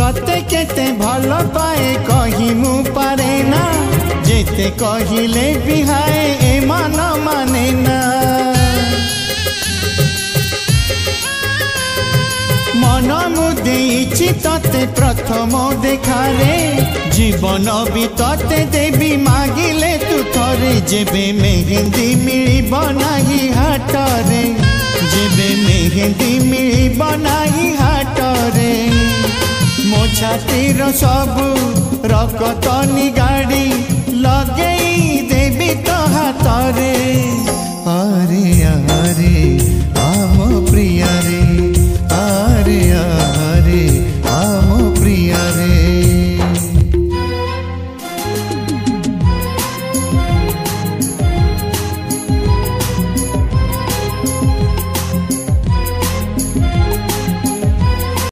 तते केते भल पाए कही मु पारे ना जेते कहिले बिहाए ए मन माने ना मन मुदेइछि तते प्रथम देखारे जीवन भी तते देवी मागिले तू थरे जेबे मेहंदी मिलिब नाही हाटरे जेबे मेहंदी मिलिब नाही हाटरे मो छातीर सबु रकत निगाड़ी लगेई देवी तो हाथरे।